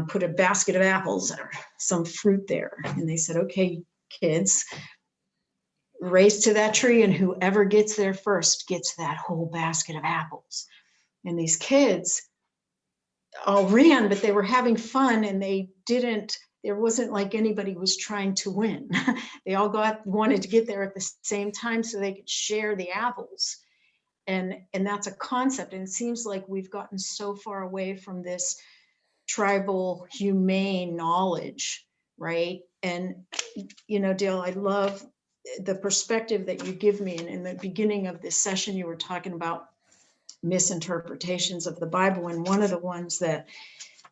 put a basket of apples or some fruit there. And they said, okay, kids, race to that tree, and whoever gets there first gets that whole basket of apples. And these kids all ran, but they were having fun, and there wasn't like anybody was trying to win. They all wanted to get there at the same time so they could share the apples. And that's a concept. And it seems like we've gotten so far away from this tribal humane knowledge, right? And Dale, I love the perspective that you give me. And in the beginning of this session, you were talking about misinterpretations of the Bible, and one of the ones that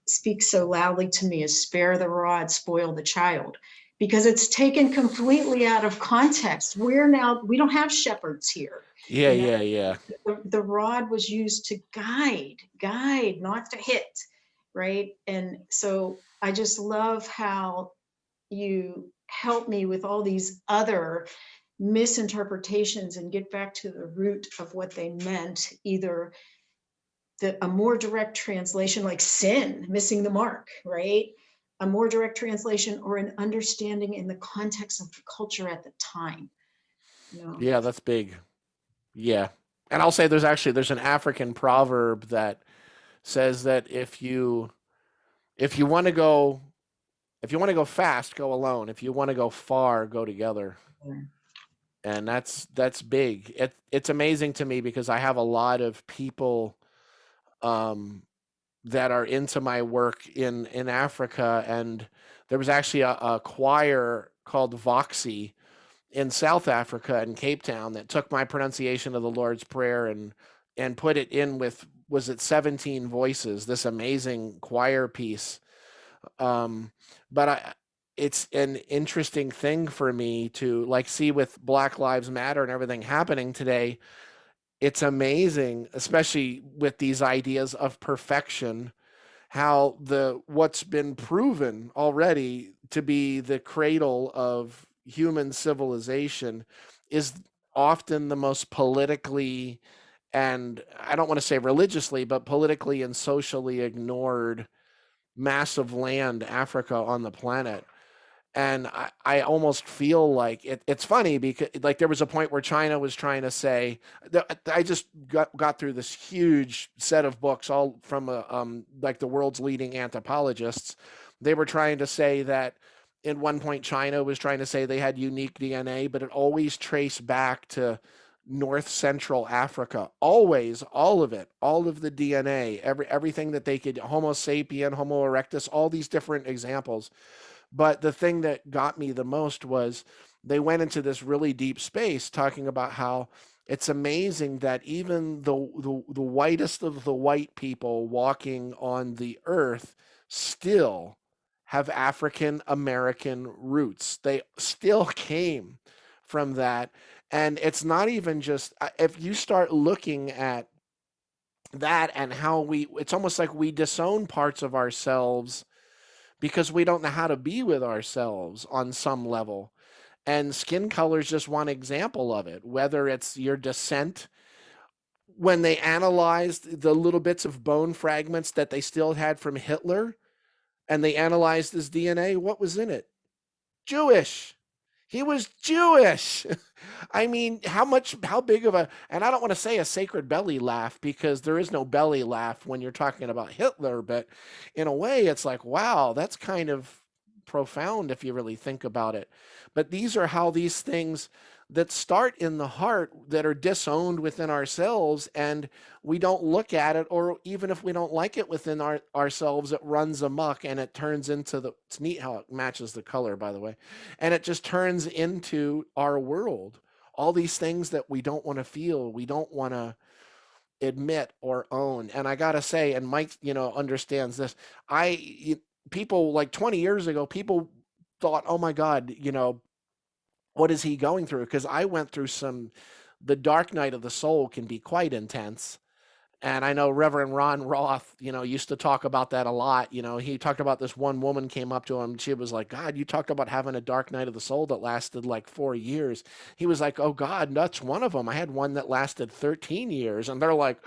speaks so loudly to me is spare the rod, spoil the child, because it's taken completely out of context. We don't have shepherds here. Yeah. The rod was used to guide, not to hit, right? And so I just love how you help me with all these other misinterpretations and get back to the root of what they meant, either a more direct translation like sin, missing the mark, right? A more direct translation, or an understanding in the context of the culture at the time. Yeah, that's big. Yeah. And I'll say there's an African proverb that says that if you want to go fast, go alone. If you want to go far, go together. Yeah. And that's big. It's amazing to me because I have a lot of people that are into my work in Africa, and there was actually a choir called Voxy in South Africa in Cape Town that took my pronunciation of the Lord's Prayer and put it in with, was it 17 voices, this amazing choir piece. But it's an interesting thing for me to see with Black Lives Matter and everything happening today. It's amazing, especially with these ideas of perfection, how what's been proven already to be the cradle of human civilization is often the most politically, and I don't want to say religiously, but politically and socially ignored massive land, Africa, on the planet. And I almost feel like it's funny because there was a point where China was trying to say that I just got through this huge set of books, all from the world's leading anthropologists. They were trying to say that at one point China was trying to say they had unique DNA, but it always traced back to North Central Africa. Always, all of it, all of the DNA, everything that they could, Homo sapien, Homo erectus, all these different examples. But the thing that got me the most was they went into this really deep space talking about how it's amazing that even the whitest of the white people walking on the earth still have African American roots. They still came from that. And it's not even just, if you start looking at that and how it's almost like we disown parts of ourselves because we don't know how to be with ourselves on some level. And skin color is just one example of it, whether it's your descent. When they analyzed the little bits of bone fragments that they still had from Hitler, and they analyzed his DNA, what was in it? Jewish. He was Jewish. I mean, how big of and I don't want to say a sacred belly laugh because there is no belly laugh when you're talking about Hitler, but in a way it's like, wow, that's kind of profound if you really think about it. But these are how these things that start in the heart that are disowned within ourselves, and we don't look at it, or even if we don't like it within ourselves, it runs amok and it turns into it's neat how it matches the color, by the way, and it just turns into our world. All these things that we don't want to feel, we don't want to admit or own. And I gotta say, and Mike, understands this. People like 20 years ago, people thought, oh my God, what is he going through? Because I went through the dark night of the soul can be quite intense. And I know Reverend Ron Roth, used to talk about that a lot. He talked about this one woman came up to him. She was like, God, you talked about having a dark night of the soul that lasted like 4 years. He was like, oh, God, that's one of them. I had one that lasted 13 years. And they're like,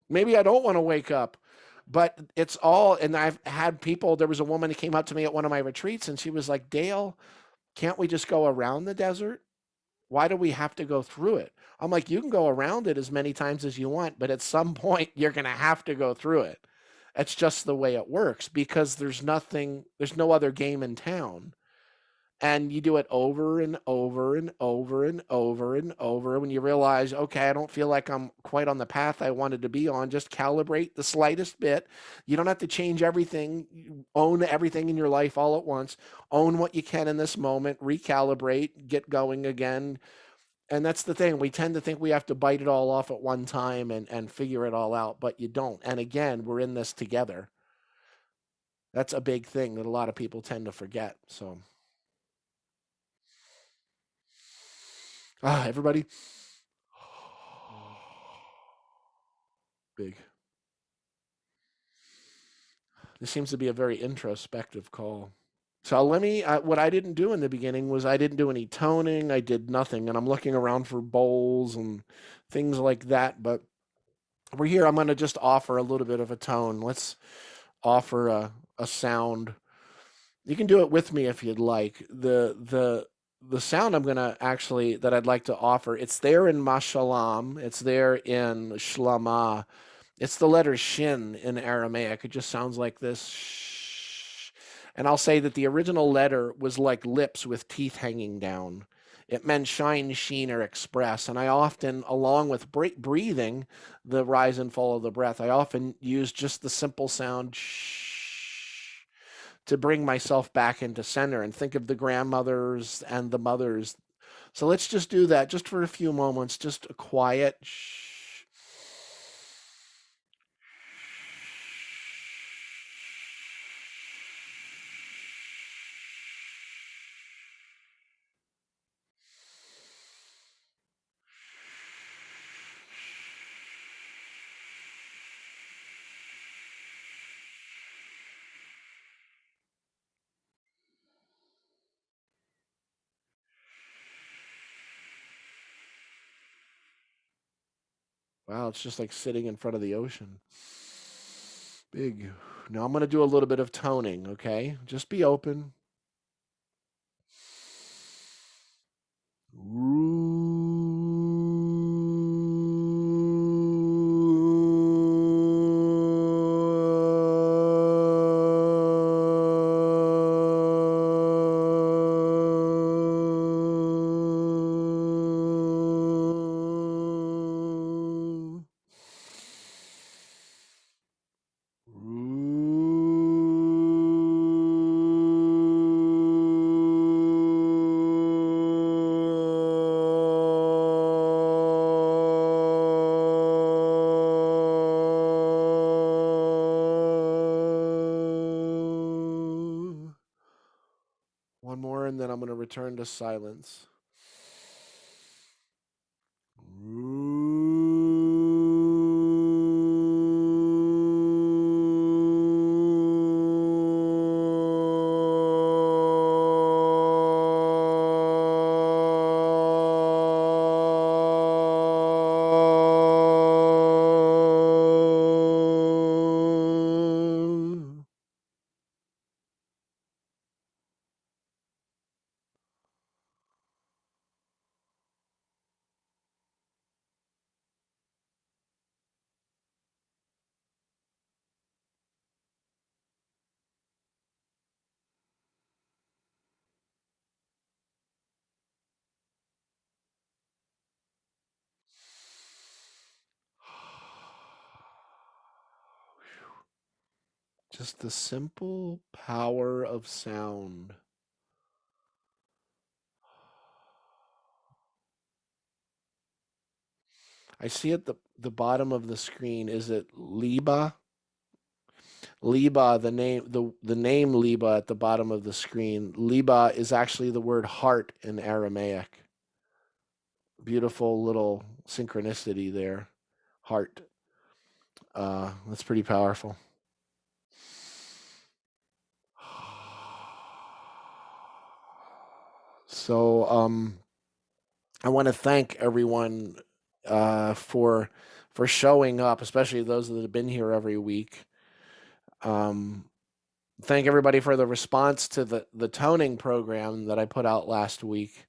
maybe I don't want to wake up. But it's all, and I've had people, there was a woman who came up to me at one of my retreats and she was like, Dale, can't we just go around the desert? Why do we have to go through it? I'm like, you can go around it as many times as you want, but at some point you're going to have to go through it. It's just the way it works because there's no other game in town. And you do it over and over and over and over and over. When you realize, okay, I don't feel like I'm quite on the path I wanted to be on, just calibrate the slightest bit. You don't have to change everything, own everything in your life all at once. Own what you can in this moment, recalibrate, get going again. And that's the thing. We tend to think we have to bite it all off at one time and figure it all out, but you don't. And again, we're in this together. That's a big thing that a lot of people tend to forget. So. Everybody. Big. This seems to be a very introspective call. So what I didn't do in the beginning was I didn't do any toning. I did nothing. And I'm looking around for bowls and things like that. But we're here. I'm going to just offer a little bit of a tone. Let's offer a sound. You can do it with me if you'd like. The sound I'm going to that I'd like to offer, it's there in Mashalam. It's there in Shlama. It's the letter Shin in Aramaic. It just sounds like this. Shh. And I'll say that the original letter was like lips with teeth hanging down. It meant shine, sheen, or express. And I often, along with breathing, the rise and fall of the breath, I often use just the simple sound shh to bring myself back into center and think of the grandmothers and the mothers. So let's just do that just for a few moments, just a quiet shh. Wow, it's just like sitting in front of the ocean. Big. Now I'm going to do a little bit of toning, okay? Just be open. One more, and then I'm going to return to silence. Just the simple power of sound. I see at the bottom of the screen, is it Liba? Liba, the name Liba at the bottom of the screen. Liba is actually the word heart in Aramaic. Beautiful little synchronicity there. Heart. That's pretty powerful. So I want to thank everyone for showing up, especially those that have been here every week. Thank everybody for the response to the toning program that I put out last week.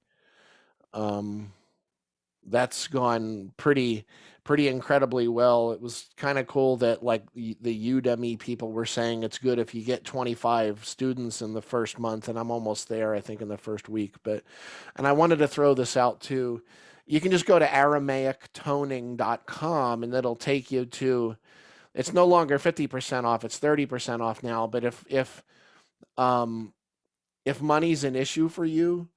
That's gone pretty incredibly well. It was kind of cool that like the Udemy people were saying it's good if you get 25 students in the first month, and I'm almost there, I think, in the first week. And I wanted to throw this out too. You can just go to AramaicToning.com and it'll take you to, it's no longer 50% off, it's 30% off now. But if money's an issue for you,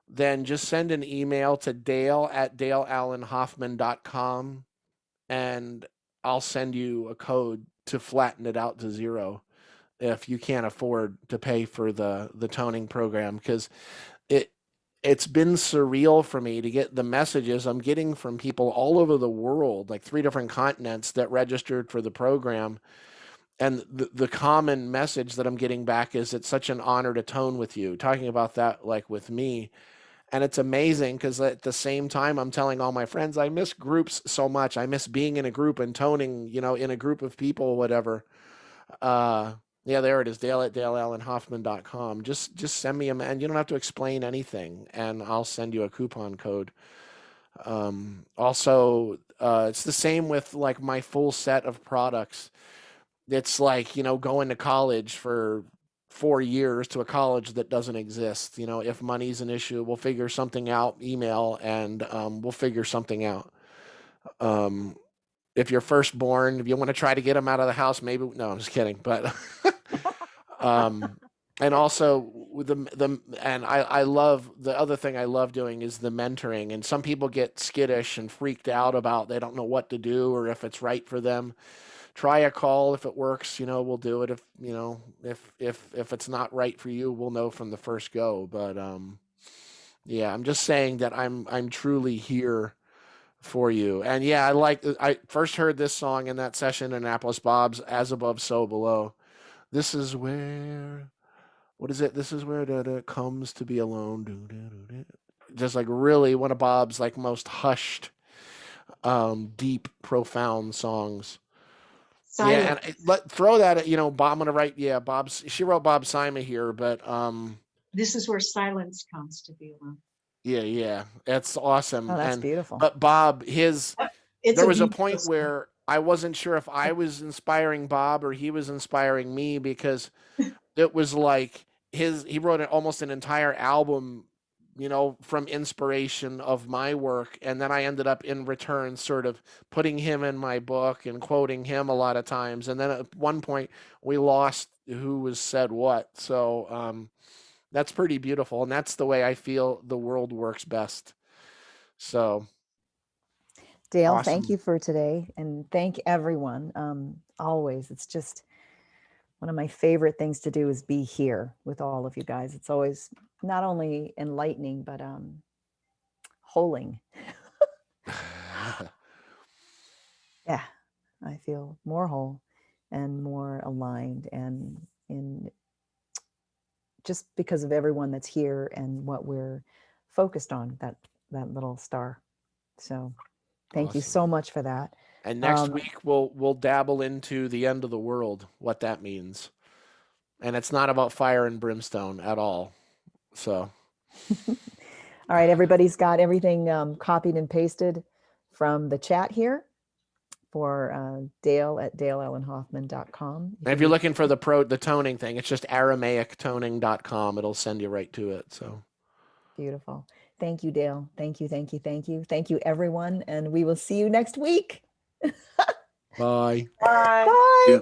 then just send an email to dale@daleallenhoffman.com and I'll send you a code to flatten it out to zero if you can't afford to pay for the toning program, because it's been surreal for me to get the messages I'm getting from people all over the world, like 3 different continents that registered for the program. And the common message that I'm getting back is it's such an honor to tone with you, talking about that like with me. And it's amazing because at the same time, I'm telling all my friends, I miss groups so much. I miss being in a group and toning, in a group of people, whatever. Yeah, there it is, dale@daleallenhoffman.com. Just send me and you don't have to explain anything, and I'll send you a coupon code. Also, it's the same with like my full set of products. It's like, going to college for 4 years to a college that doesn't exist. If money's an issue, we'll figure something out, email, and we'll figure something out. If you're firstborn, if you want to try to get them out of the house, maybe, no, I'm just kidding. But, and also with I love, the other thing I love doing is the mentoring. And some people get skittish and freaked out about, they don't know what to do or if it's right for them. Try a call. If it works, we'll do it. If it's not right for you, we'll know from the first go. But yeah, I'm just saying that I'm truly here for you. And yeah, I first heard this song in that session in Annapolis Bob's, As Above, So Below. This is where, what is it? This is where it comes to be alone. Just like really one of Bob's like most hushed, deep, profound songs. Silent. Yeah, and throw that at, Bob, I'm gonna write, she wrote Bob Sima here, but This is where silence comes to be alone. yeah, that's awesome. Oh, that's beautiful. But Bob, It's there was a beautiful point song. where I wasn't sure if I was inspiring Bob or he was inspiring me, because it was like he wrote almost an entire album, from inspiration of my work. And then I ended up in return sort of putting him in my book and quoting him a lot of times. And then at one point we lost who was said what. So that's pretty beautiful. And that's the way I feel the world works best. So Dale, awesome. Thank you for today, and thank everyone. Always, it's just one of my favorite things to do is be here with all of you guys. It's always not only enlightening, but holing. Yeah, I feel more whole and more aligned, and in just because of everyone that's here and what we're focused on, that little star. So thank you so much for that. And next week we'll dabble into the end of the world, what that means. And it's not about fire and brimstone at all. So all right, everybody's got everything copied and pasted from the chat here for Dale@daleallenhoffman.com. And if you're looking for the toning thing, it's just AramaicToning.com. It'll send you right to it. So beautiful. Thank you, Dale. Thank you, thank you, thank you. Thank you, everyone. And we will see you next week. bye. Bye.